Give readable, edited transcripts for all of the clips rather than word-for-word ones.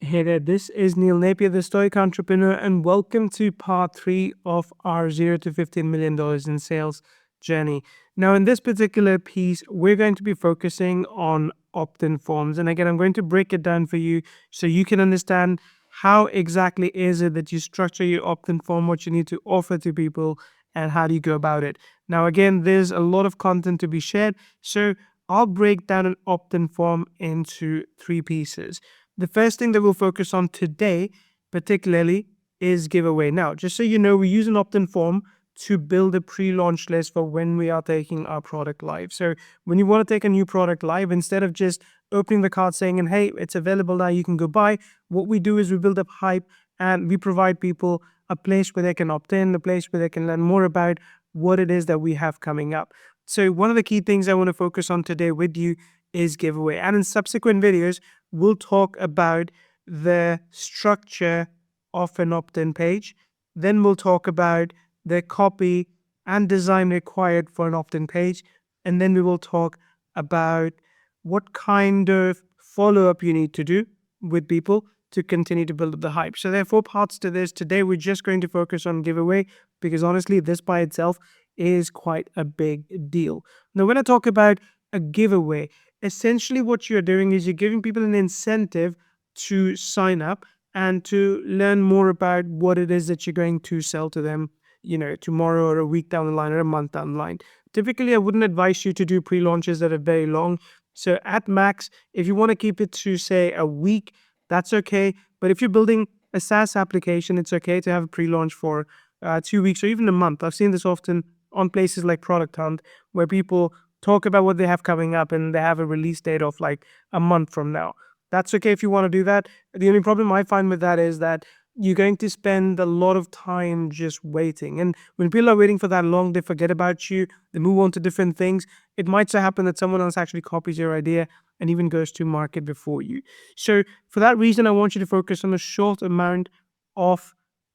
Hey there, this is Neil Napier, the Stoic Entrepreneur, and welcome to part 3 of our $0 to $15 million in sales journey. Now, in this particular piece, we're going to be focusing on opt-in forms. And again, I'm going to break it down for you so you can understand how exactly is it that you structure your opt-in form, what you need to offer to people, and how do you go about it. Now, again, there's a lot of content to be shared, so I'll break down an opt-in form into 3 pieces. The first thing that we'll focus on today, particularly, is giveaway. Now, just so you know, we use an opt-in form to build a pre-launch list for when we are taking our product live. So when you want to take a new product live, instead of just opening the card saying, and hey, it's available now, you can go buy, what we do is we build up hype and we provide people a place where they can opt in, a place where they can learn more about what it is that we have coming up. So one of the key things I want to focus on today with you is giveaway. And in subsequent videos, we'll talk about the structure of an opt-in page. Then we'll talk about the copy and design required for an opt-in page. And then we will talk about what kind of follow-up you need to do with people to continue to build up the hype. So there are 4 parts to this. Today, we're just going to focus on giveaway because honestly, this by itself is quite a big deal. Now, when I talk about a giveaway, essentially what you're doing is you're giving people an incentive to sign up and to learn more about what it is that you're going to sell to them, tomorrow or a week down the line or a month down the line. Typically, I wouldn't advise you to do pre-launches that are very long. So at max, if you want to keep it to say a week, that's okay. But if you're building a SaaS application, it's okay to have a pre-launch for 2 weeks or even a month. I've seen this often on places like Product Hunt, where people talk about what they have coming up and they have a release date of like a month from now. That's okay if you want to do that. The only problem I find with that is that you're going to spend a lot of time just waiting. And when people are waiting for that long, they forget about you, they move on to different things. It might so happen that someone else actually copies your idea and even goes to market before you. So for that reason, I want you to focus on a short amount of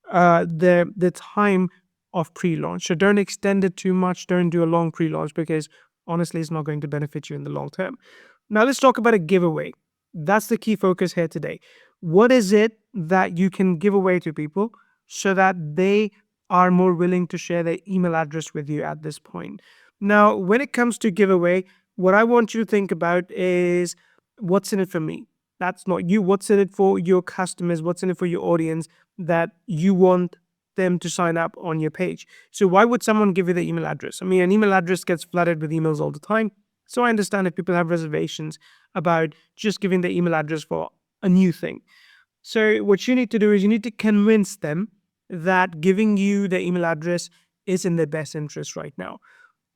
the time of pre-launch. So don't extend it too much. Don't do a long pre-launch because honestly, it's not going to benefit you in the long term. Now let's talk about a giveaway. That's the key focus here today. What is it that you can give away to people so that they are more willing to share their email address with you at this point? Now, when it comes to giveaway, what I want you to think about is what's in it for me. That's not you. What's in it for your customers? What's in it for your audience that you want them to sign up on your page? So why would someone give you the email address? I mean, an email address gets flooded with emails all the time. So I understand if people have reservations about just giving the email address for a new thing. So what you need to do is you need to convince them that giving you the email address is in their best interest right now.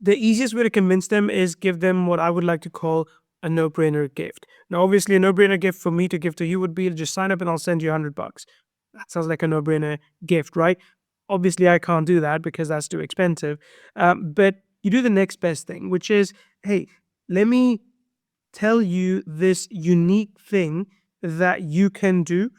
The easiest way to convince them is give them what I would like to call a no-brainer gift. Now, obviously, a no-brainer gift for me to give to you would be just sign up and I'll send you $100. That sounds like a no-brainer gift, right? Obviously, I can't do that because that's too expensive. But you do the next best thing, which is, hey, let me tell you this unique thing that you can do,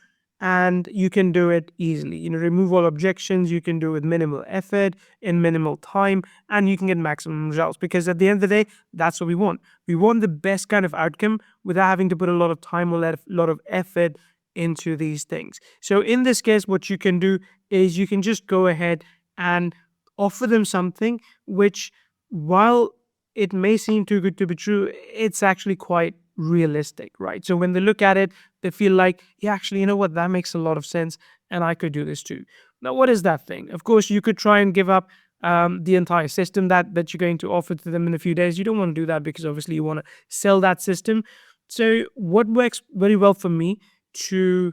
and you can do it easily. Remove all objections. You can do it with minimal effort, in minimal time, and you can get maximum results. Because at the end of the day, that's what we want. We want the best kind of outcome without having to put a lot of time or a lot of effort into these things. So in this case, what you can do is you can just go ahead and offer them something which, while it may seem too good to be true, it's actually quite realistic, right? So when they look at it, they feel like, yeah, actually, you know what, that makes a lot of sense and I could do this too. Now, what is that thing? Of course, you could try and give up the entire system that you're going to offer to them in a few days. You don't want to do that because obviously you want to sell that system. So what works very well for me to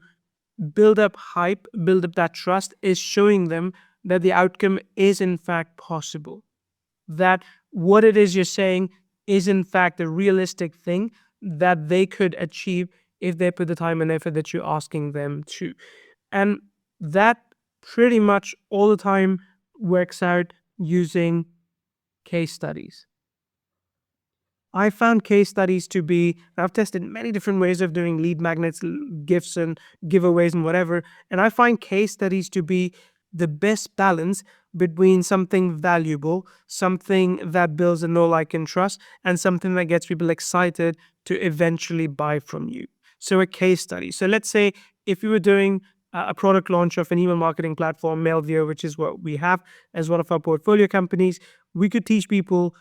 build up hype, build up that trust, is showing them that the outcome is in fact possible. That what it is you're saying is in fact a realistic thing that they could achieve if they put the time and effort that you're asking them to. And that pretty much all the time works out using case studies. I found case studies to be, I've tested many different ways of doing lead magnets, gifts and giveaways and whatever. And I find case studies to be the best balance between something valuable, something that builds a know, like, and trust, and something that gets people excited to eventually buy from you. So a case study. So let's say if you were doing a product launch of an email marketing platform, Mailvio, which is what we have as one of our portfolio companies, we could teach people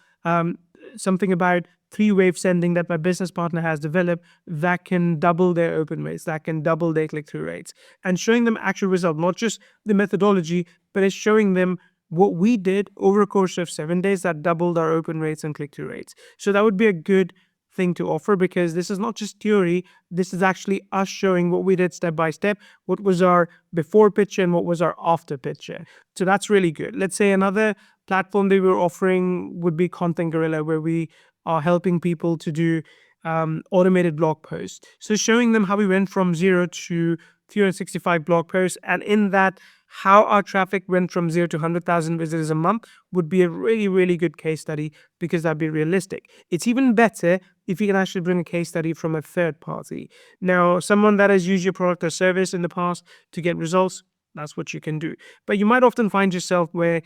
something about three-wave sending that my business partner has developed that can double their open rates, that can double their click-through rates, and showing them actual result, not just the methodology, but it's showing them what we did over a course of 7 days that doubled our open rates and click-through rates. So that would be a good thing to offer, because this is not just theory, this is actually us showing what we did step by step, what was our before picture and what was our after picture. So that's really good. Let's say another platform they were offering would be Content Gorilla, where we are helping people to do automated blog posts. So showing them how we went from 0 to 365 blog posts, and in that, how our traffic went from 0 to 100,000 visitors a month would be a really, really good case study, because that'd be realistic. It's even better if you can actually bring a case study from a third party. Now, someone that has used your product or service in the past to get results, that's what you can do. But you might often find yourself where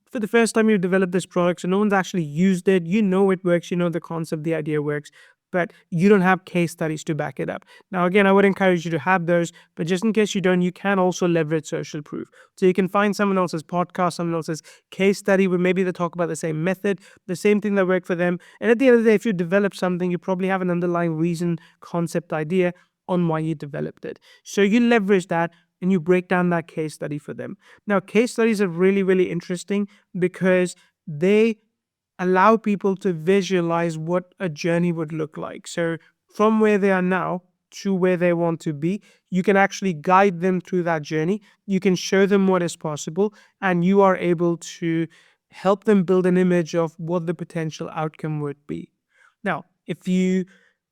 for the first time you've developed this product, so no one's actually used it, you know it works, you know the concept, the idea works, but you don't have case studies to back it up. Now, again, I would encourage you to have those, but just in case you don't, you can also leverage social proof. So you can find someone else's podcast, someone else's case study where maybe they talk about the same method, the same thing that worked for them. And at the end of the day, if you develop something, you probably have an underlying reason, concept, idea on why you developed it. So you leverage that and you break down that case study for them. Now, case studies are really, really interesting because they allow people to visualize what a journey would look like. So from where they are now to where they want to be, you can actually guide them through that journey. You can show them what is possible, and you are able to help them build an image of what the potential outcome would be. Now, if you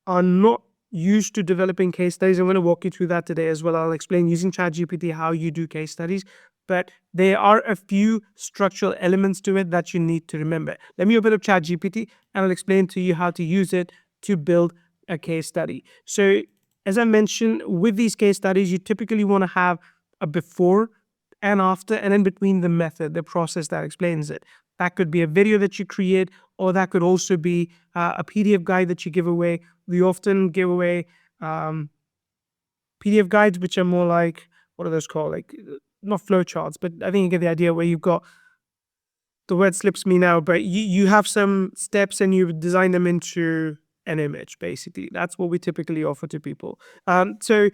are not used to developing case studies, I'm going to walk you through that today as well. I'll explain using ChatGPT how you do case studies, but there are a few structural elements to it that you need to remember. Let me open up ChatGPT and I'll explain to you how to use it to build a case study. So as I mentioned, with these case studies, you typically want to have a before and after, and in between the method, the process that explains it. That could be a video that you create, or that could also be a PDF guide that you give away. We often give away PDF guides, which are more like, what are those called? Like, not flowcharts, but I think you get the idea, where you've got, the word slips me now, but you have some steps and you design them into an image, basically. That's what we typically offer to people. So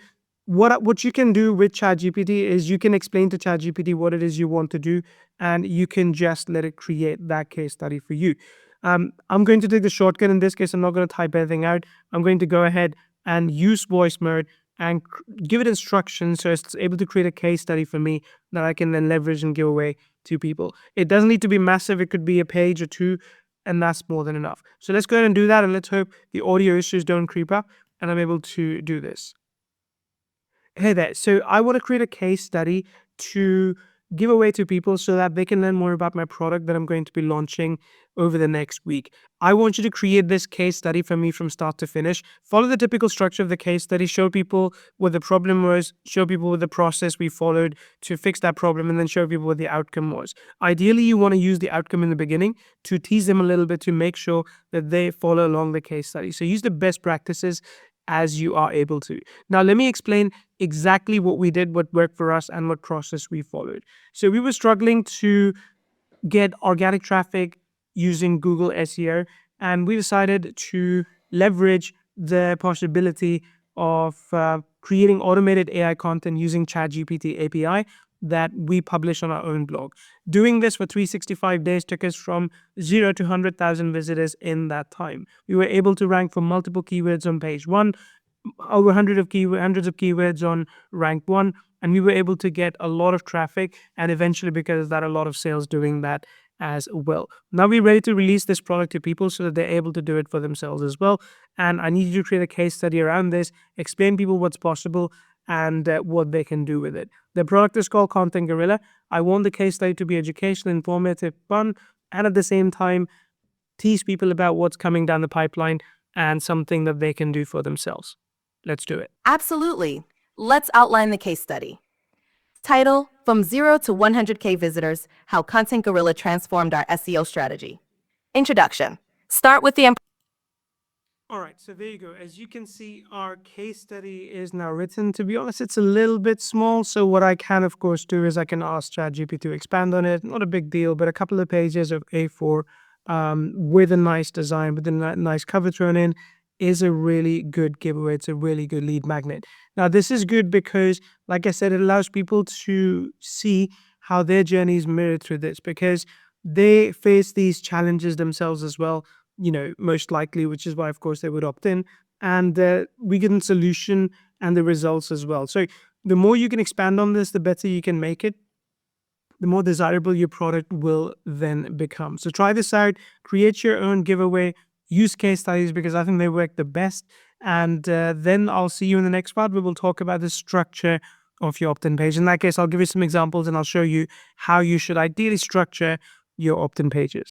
what you can do with ChatGPT is you can explain to ChatGPT what it is you want to do, and you can just let it create that case study for you. I'm going to take the shortcut. In this case, I'm not going to type anything out. I'm going to go ahead and use voice mode and give it instructions so it's able to create a case study for me that I can then leverage and give away to people. It doesn't need to be massive. It could be a page or two, and that's more than enough. So let's go ahead and do that, and let's hope the audio issues don't creep up and I'm able to do this. Hey there. So I want to create a case study to give away to people so that they can learn more about my product that I'm going to be launching over the next week. I want you to create this case study for me from start to finish. Follow the typical structure of the case study, show people what the problem was, show people what the process we followed to fix that problem, and then show people what the outcome was. Ideally, you want to use the outcome in the beginning to tease them a little bit to make sure that they follow along the case study. So use the best practices as you are able to. Now, let me explain exactly what we did, what worked for us, and what process we followed. So we were struggling to get organic traffic using Google SEO, and we decided to leverage the possibility of creating automated AI content using ChatGPT API that we publish on our own blog. Doing this for 365 days took us from 0 to 100,000 visitors in that time. We were able to rank for multiple keywords on page 1, over hundreds of keywords on rank 1, and we were able to get a lot of traffic, and eventually, because of that, a lot of sales doing that as well. Now we're ready to release this product to people so that they're able to do it for themselves as well. And I need you to create a case study around this, explain people what's possible and what they can do with it. The product is called Content Gorilla. I want the case study to be educational, informative, fun, and at the same time, tease people about what's coming down the pipeline and something that they can do for themselves. Let's do it. Absolutely. Let's outline the case study. Title: From 0 to 100K Visitors, How Content Gorilla Transformed Our SEO Strategy. Introduction. Start with the All right, so there you go. As you can see, our case study is now written. To be honest, it's a little bit small. So what I can, of course, do is I can ask ChatGPT to expand on it. Not a big deal, but a couple of pages of A4 with a nice design, with a nice cover thrown in is a really good giveaway. It's a really good lead magnet. Now, this is good because, like I said, it allows people to see how their journey is mirrored through this because they face these challenges themselves as well, most likely, which is why, of course, they would opt in. And we get a solution and the results as well. So the more you can expand on this, the better you can make it, the more desirable your product will then become. So try this out, create your own giveaway, use case studies because I think they work the best. And then I'll see you in the next part where we'll talk about the structure of your opt-in page. In that case, I'll give you some examples and I'll show you how you should ideally structure your opt-in pages.